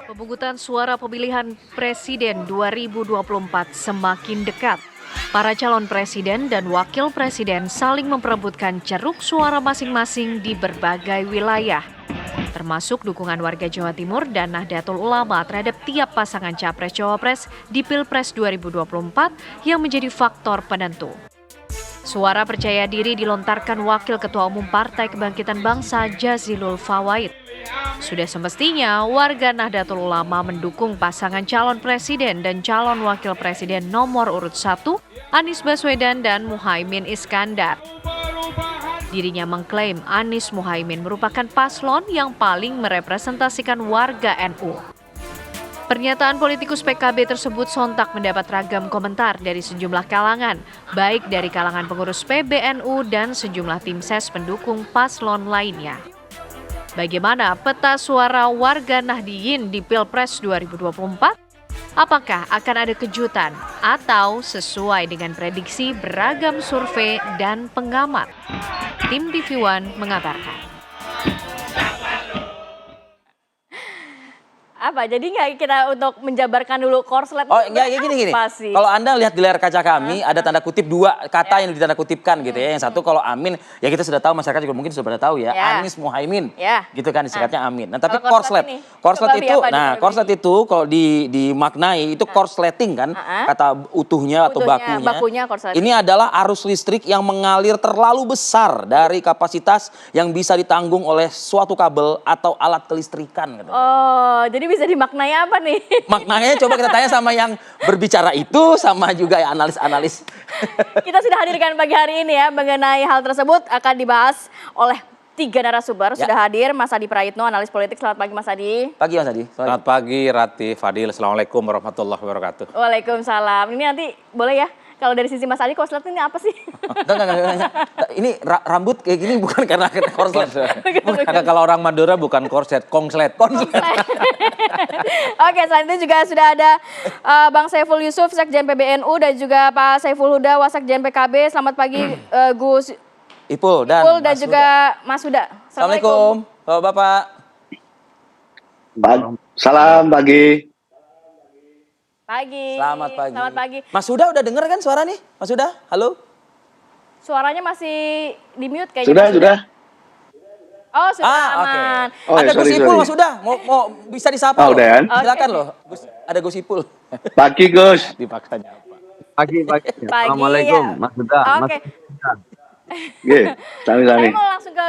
Pemungutan suara pemilihan Presiden 2024 semakin dekat. Para calon presiden dan wakil presiden saling memperebutkan ceruk suara masing-masing di berbagai wilayah, termasuk dukungan warga Jawa Timur dan Nahdlatul Ulama terhadap tiap pasangan capres-cawapres di Pilpres 2024 yang menjadi faktor penentu. Suara percaya diri dilontarkan Wakil Ketua Umum Partai Kebangkitan Bangsa Jazilul Fawait. Sudah semestinya warga Nahdlatul Ulama mendukung pasangan calon presiden dan calon wakil presiden nomor urut 1, Anies Baswedan dan Muhaimin Iskandar. Dirinya mengklaim Anies Muhaimin merupakan paslon yang paling merepresentasikan warga NU. Pernyataan politikus PKB tersebut sontak mendapat ragam komentar dari sejumlah kalangan, baik dari kalangan pengurus PBNU dan sejumlah tim ses pendukung paslon lainnya. Bagaimana peta suara warga Nahdiyin di Pilpres 2024? Apakah akan ada kejutan atau sesuai dengan prediksi beragam survei dan pengamat? Tim TV One mengabarkan. Apa? Jadi nggak kita untuk menjabarkan dulu korslet? Oh enggak, ya gini. Kalau Anda lihat di layar kaca kami ada tanda kutip dua kata yang ditanda kutipkan gitu ya. Yang satu kalau Amin, ya kita sudah tahu, masyarakat juga mungkin sudah pada tahu ya. Anies Muhaimin, gitu kan disingkatnya Amin. Nah tapi korslet korslet itu kalau dimaknai itu korsleting kan, kata utuhnya atau bakunya. Ini adalah arus listrik yang mengalir terlalu besar dari kapasitas yang bisa ditanggung oleh suatu kabel atau alat kelistrikan. Gitu. Oh, jadi bisa dimaknai apa nih? Maknanya coba kita tanya sama yang berbicara itu, sama juga ya analis-analis. Kita sudah hadirkan pagi hari ini ya, mengenai hal tersebut akan dibahas oleh 3 narasumber. Sudah hadir Mas Adi Praitno, analis politik. Selamat pagi Mas Adi. Pagi Mas Adi. Selamat pagi Rati, Fadil. Assalamualaikum warahmatullahi wabarakatuh. Waalaikumsalam. Ini nanti boleh ya, kalau dari sisi Mas Adi korslet ini apa sih? Enggak. Ini rambut kayak gini bukan karena korslet. Karena kalau orang Madura bukan korset, kongslet. Oke, selain itu juga sudah ada Bang Saiful Yusuf, Sekjen PBNU, dan juga Pak Saiful Huda, Wasekjen PKB. Selamat pagi Gus Ipul dan juga Mas Huda. Assalamualaikum Bapak. Salam pagi. Selamat pagi. Mas Huda udah denger kan suara nih? Mas Huda, halo? Suaranya masih di mute kayaknya. Sudah. Oh, sudah aman. Okay. Ada Gus Ipul Mas Huda, mau bisa disapa loh. Udah kan? Silakan loh. Ada Gus Ipul. Pagi Gus. Dipaksanya apa? Pagi. Assalamualaikum Mas Huda. Oke. Sami. Saya mau langsung ke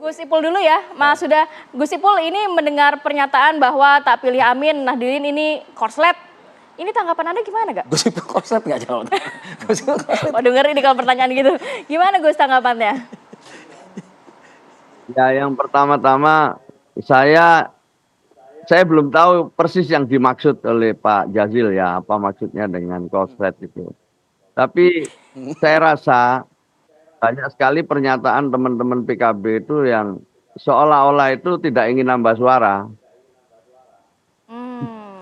Gus Ipul dulu ya, Mas Huda. Gus Ipul ini mendengar pernyataan bahwa tak pilih Amin, Nahdiyin ini korslet. Ini tanggapan Anda gimana gak? Gus Ipul korslet nggak jawab? Oh denger ini kalau pertanyaan gitu. Gimana Gus tanggapannya? Ya yang pertama-tama saya belum tahu persis yang dimaksud oleh Pak Jazil ya, apa maksudnya dengan korslet itu. Tapi saya rasa banyak sekali pernyataan teman-teman PKB itu yang seolah-olah itu tidak ingin nambah suara.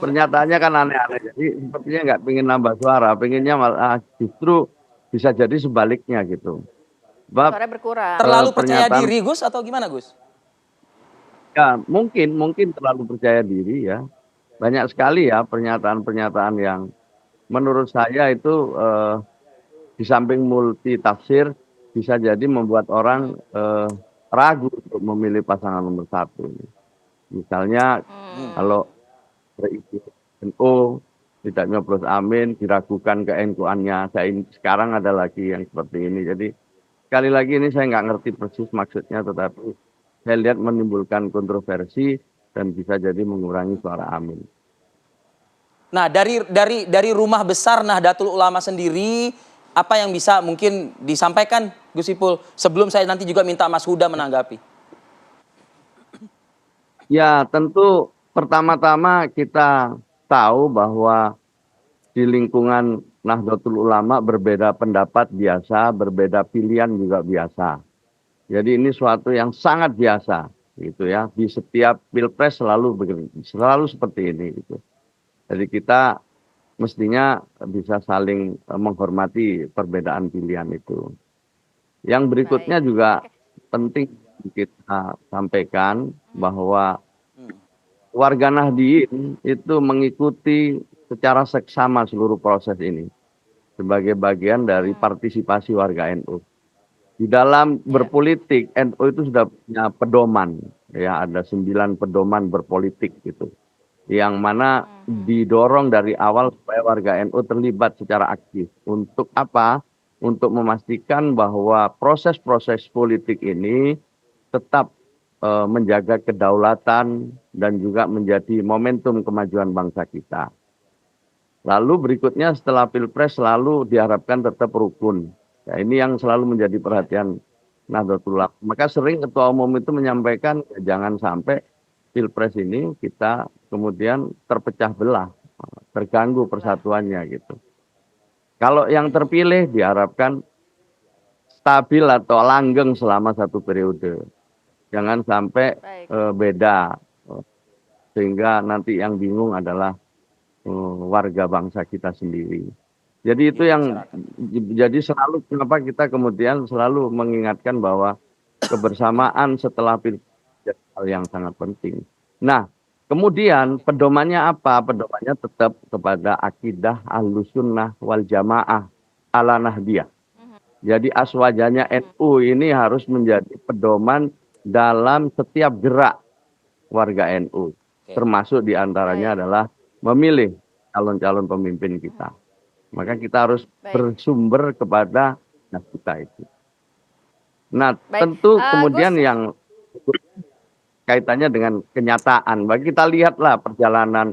Pernyataannya kan aneh-aneh, jadi sepertinya nggak pengen nambah suara, pengennya malah justru bisa jadi sebaliknya gitu. Suara berkurang. Terlalu percaya diri Gus atau gimana Gus? Ya mungkin terlalu percaya diri ya. Banyak sekali ya pernyataan-pernyataan yang menurut saya itu di samping multi tafsir bisa jadi membuat orang ragu untuk memilih pasangan nomor 1. Misalnya kalau NU tidak nyoblos Amin, diragukan ke NU-annya. Sekarang ada lagi yang seperti ini. Jadi sekali lagi ini saya nggak ngerti persis maksudnya, tetapi saya lihat menimbulkan kontroversi dan bisa jadi mengurangi suara Amin. Nah dari rumah besar Nahdlatul Ulama sendiri, apa yang bisa mungkin disampaikan Gus Ipul sebelum saya nanti juga minta Mas Huda menanggapi? Ya tentu pertama-tama kita tahu bahwa di lingkungan Nahdlatul Ulama berbeda pendapat biasa, berbeda pilihan juga biasa. Jadi ini suatu yang sangat biasa gitu ya. Di setiap pilpres selalu seperti ini gitu. Jadi kita mestinya bisa saling menghormati perbedaan pilihan itu. Yang berikutnya juga penting kita sampaikan bahwa warga Nahdien itu mengikuti secara seksama seluruh proses ini sebagai bagian dari partisipasi warga NU. Di dalam berpolitik, NU itu sudah punya pedoman, ya ada 9 pedoman berpolitik gitu, yang mana didorong dari awal supaya warga NU terlibat secara aktif. Untuk apa? Untuk memastikan bahwa proses-proses politik ini tetap menjaga kedaulatan dan juga menjadi momentum kemajuan bangsa kita. Lalu berikutnya setelah Pilpres selalu diharapkan tetap rukun. Ya, ini yang selalu menjadi perhatian Nahdlatul Ulama. Maka sering Ketua Umum itu menyampaikan jangan sampai Pilpres ini kita kemudian terpecah belah, terganggu persatuannya gitu. Kalau yang terpilih diharapkan stabil atau langgeng selama 1 periode. Jangan sampai beda, sehingga nanti yang bingung adalah warga bangsa kita sendiri. Jadi itu yang jadi selalu kenapa kita kemudian selalu mengingatkan bahwa kebersamaan setelah Pilpres hal yang sangat penting. Nah, kemudian pedomannya apa? Pedomannya tetap kepada akidah Ahlussunnah wal Jamaah ala Nahdiyah. Jadi aswajanya NU ini harus menjadi pedoman dalam setiap gerak warga NU. Termasuk diantaranya adalah memilih calon-calon pemimpin kita. Maka kita harus bersumber kepada kita itu. Nah, tentu kemudian yang kaitannya dengan kenyataan. Bagi kita lihatlah perjalanan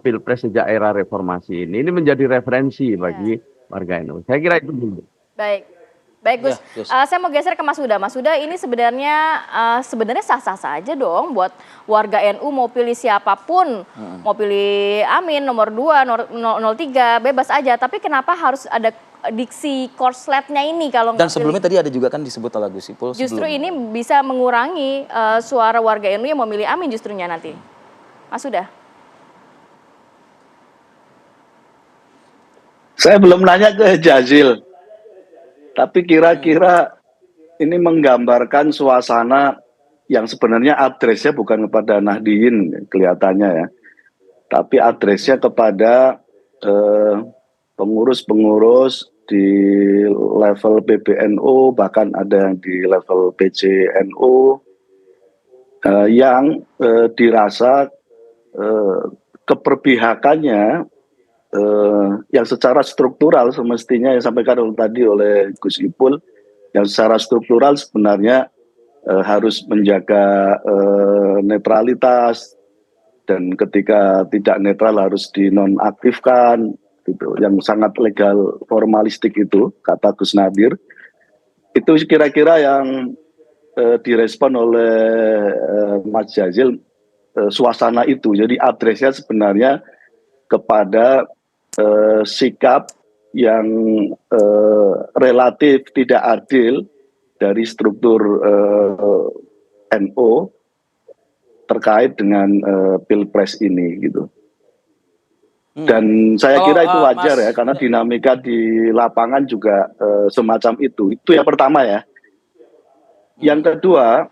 Pilpres sejak era reformasi ini. Ini menjadi referensi bagi warga NU. Saya kira itu dulu. Baik Gus, saya mau geser ke Mas Huda. Mas Huda, ini sebenarnya sah-sah saja dong buat warga NU mau pilih siapapun, mau pilih Amin nomor 2, 03, bebas aja. Tapi kenapa harus ada diksi korsletnya ini kalau dan sebelumnya tadi ada juga kan disebut oleh Gus Ipul. Justru ini bisa mengurangi suara warga NU yang memilih Amin justrunya nanti. Mas Huda. Saya belum nanya ke Jazil. Tapi kira-kira ini menggambarkan suasana yang sebenarnya adresnya bukan kepada Nahdien kelihatannya ya. Tapi adresnya kepada pengurus-pengurus di level PBNU, bahkan ada yang di level PCNU, yang dirasa keperpihakannya yang secara struktural semestinya yang sampaikan tadi oleh Gus Ipul, yang secara struktural sebenarnya harus menjaga netralitas, dan ketika tidak netral harus dinonaktifkan gitu, yang sangat legal formalistik itu kata Gus Nadir. Itu kira-kira yang direspon oleh Mas Jazil, suasana itu. Jadi adresnya sebenarnya kepada sikap yang relatif tidak adil dari struktur NU terkait dengan Pilpres ini gitu. Dan saya kira itu wajar ya, karena dinamika di lapangan juga semacam itu. Itu yang pertama ya. Yang kedua,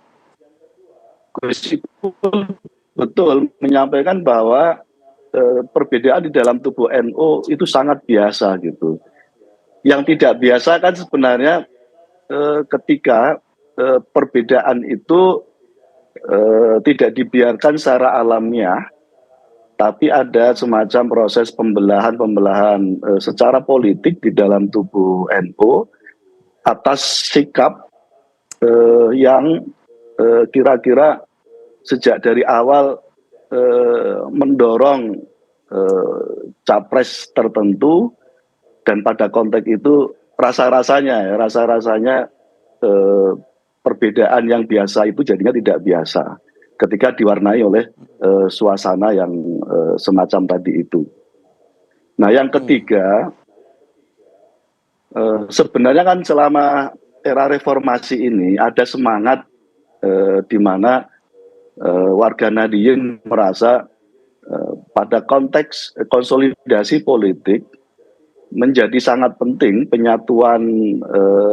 Gus Ipul betul menyampaikan bahwa perbedaan di dalam tubuh NU itu sangat biasa gitu. Yang tidak biasa kan sebenarnya ketika perbedaan itu tidak dibiarkan secara alamiah, tapi ada semacam proses pembelahan secara politik di dalam tubuh NU atas sikap yang kira-kira sejak dari awal mendorong capres tertentu, dan pada konteks itu rasa-rasanya perbedaan yang biasa itu jadinya tidak biasa ketika diwarnai oleh suasana yang semacam tadi itu. Nah, yang ketiga, sebenarnya kan selama era reformasi ini ada semangat di mana warga Nahdien merasa pada konteks konsolidasi politik menjadi sangat penting penyatuan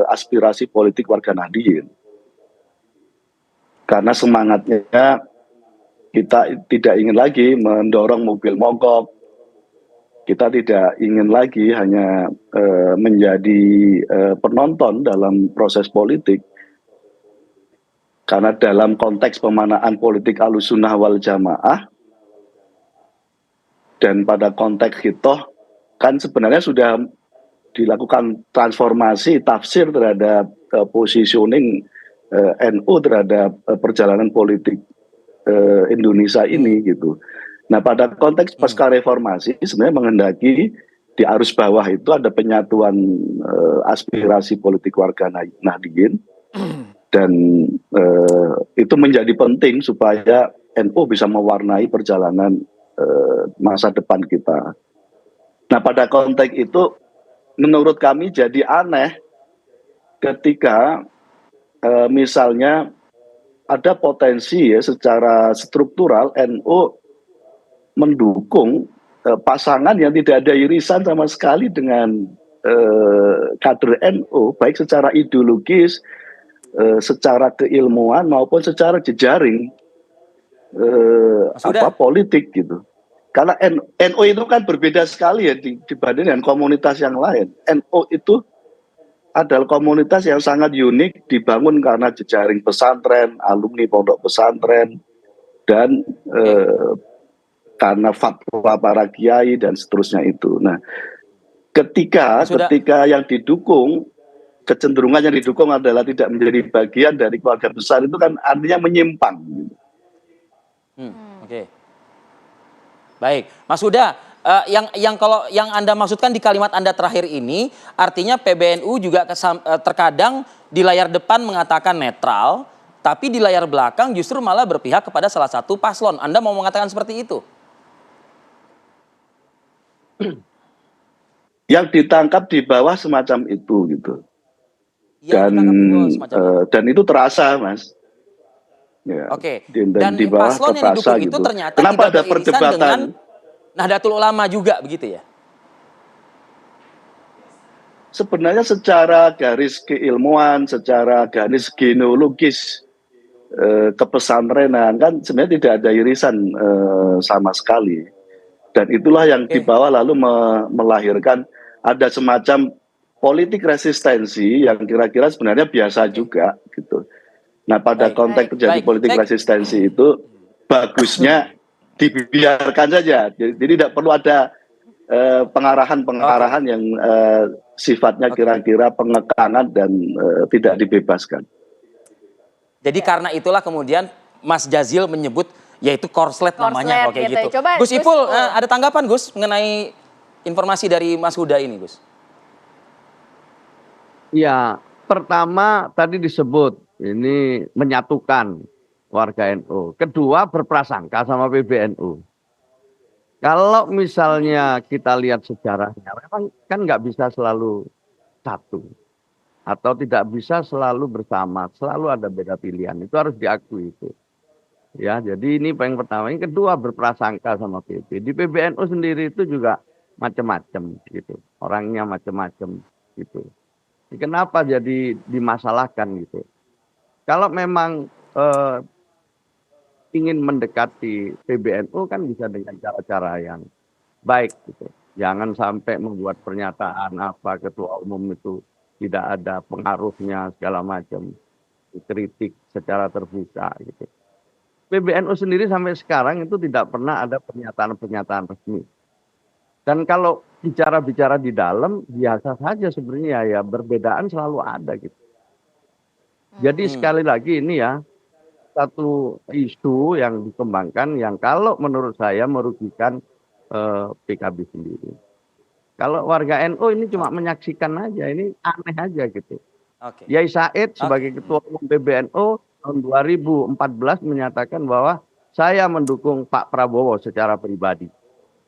aspirasi politik warga Nahdien. Karena semangatnya kita tidak ingin lagi mendorong mobil mogok. Kita tidak ingin lagi hanya menjadi penonton dalam proses politik. Karena dalam konteks pemanaan politik Ahlussunnah wal Jamaah dan pada konteks hitoh kan sebenarnya sudah dilakukan transformasi tafsir terhadap positioning NU terhadap perjalanan politik Indonesia ini gitu. Nah, pada konteks pasca reformasi sebenarnya menghendaki di arus bawah itu ada penyatuan aspirasi politik warga Nahdliyin dan itu menjadi penting supaya NU bisa mewarnai perjalanan masa depan kita. Nah, pada konteks itu menurut kami jadi aneh ketika misalnya ada potensi ya secara struktural NU mendukung pasangan yang tidak ada irisan sama sekali dengan kader NU, baik secara ideologis, secara keilmuan maupun secara jejaring politik gitu. Karena NU itu kan berbeda sekali ya dibanding dengan komunitas yang lain. NU itu adalah komunitas yang sangat unik, dibangun karena jejaring pesantren, alumni pondok pesantren, dan karena fatwa para kiai dan seterusnya itu. Nah, ketika yang didukung, kecenderungan yang didukung adalah tidak menjadi bagian dari keluarga besar itu kan artinya menyimpang. Oke. Baik, Mas Huda, kalau yang Anda maksudkan di kalimat Anda terakhir ini, artinya PBNU juga terkadang di layar depan mengatakan netral, tapi di layar belakang justru malah berpihak kepada salah satu paslon. Anda mau mengatakan seperti itu? Yang ditangkap di bawah semacam itu gitu. Dan itu terasa, Mas. Ya, Oke. Dan di bawah paslon yang didukung itu ternyata kenapa ada tidak perdebatan dengan Nahdlatul Ulama juga begitu ya? Sebenarnya secara garis keilmuan, secara garis genealogis kepesantrenan kan sebenarnya tidak ada irisan sama sekali. Dan itulah yang dibawa lalu melahirkan ada semacam politik resistensi yang kira-kira sebenarnya biasa juga gitu. Nah, pada konteks terjadi politik resistensi itu bagusnya dibiarkan saja. Jadi tidak perlu ada pengarahan yang sifatnya kira-kira pengekangan dan tidak dibebaskan. Jadi karena itulah kemudian Mas Jazil menyebut yaitu korslet namanya kayak gitu. Coba, Gus Ipul, ada tanggapan Gus mengenai informasi dari Mas Huda ini, Gus? Ya, pertama tadi disebut ini menyatukan warga NU. Kedua berprasangka sama PBNU. Kalau misalnya kita lihat sejarahnya, memang kan nggak bisa selalu satu. Atau tidak bisa selalu bersama, selalu ada beda pilihan. Itu harus diakui itu. Ya, jadi ini yang pertama. Yang kedua berprasangka sama PP. Di PBNU sendiri itu juga macam-macam gitu. Orangnya macam-macam gitu. Kenapa jadi dimasalahkan gitu? Kalau memang ingin mendekati PBNU kan bisa dengan cara-cara yang baik gitu. Jangan sampai membuat pernyataan apa ketua umum itu tidak ada pengaruhnya segala macam. Kritik secara terbuka gitu. PBNU sendiri sampai sekarang itu tidak pernah ada pernyataan-pernyataan resmi. Dan kalau bicara-bicara di dalam biasa saja sebenarnya ya perbedaan selalu ada gitu. Jadi sekali lagi ini ya satu isu yang dikembangkan yang kalau menurut saya merugikan PKB sendiri. Kalau warga NU ini cuma menyaksikan aja, ini aneh aja gitu. Yai Said sebagai ketua umum PBNU tahun 2014 menyatakan bahwa saya mendukung Pak Prabowo secara pribadi.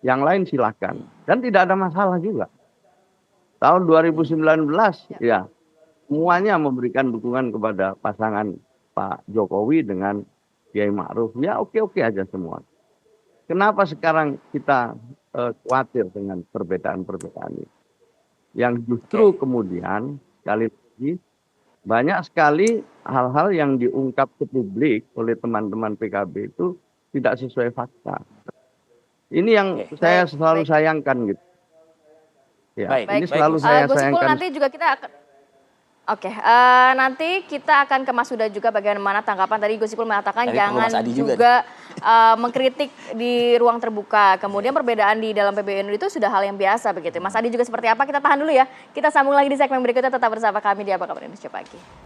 Yang lain silahkan. Dan tidak ada masalah juga. Tahun 2019 ya semuanya memberikan dukungan kepada pasangan Pak Jokowi dengan Kiai Ma'ruf. Ya oke-oke aja semua. Kenapa sekarang kita khawatir dengan perbedaan-perbedaan ini? Yang justru kemudian sekali lagi banyak sekali hal-hal yang diungkap ke publik oleh teman-teman PKB itu tidak sesuai fakta. Ini yang saya selalu sayangkan gitu. Ya, ini selalu saya Gus Ipul, sayangkan. nanti juga kita akan nanti kita akan ke Mas Huda juga bagaimana tanggapan tadi Gus Ipul mengatakan jangan juga mengkritik di ruang terbuka. Kemudian perbedaan di dalam PBNU itu sudah hal yang biasa begitu. Mas Adi juga seperti apa? Kita tahan dulu ya. Kita sambung lagi di segmen berikutnya, tetap bersama kami di Apa Kabar Indonesia Pagi.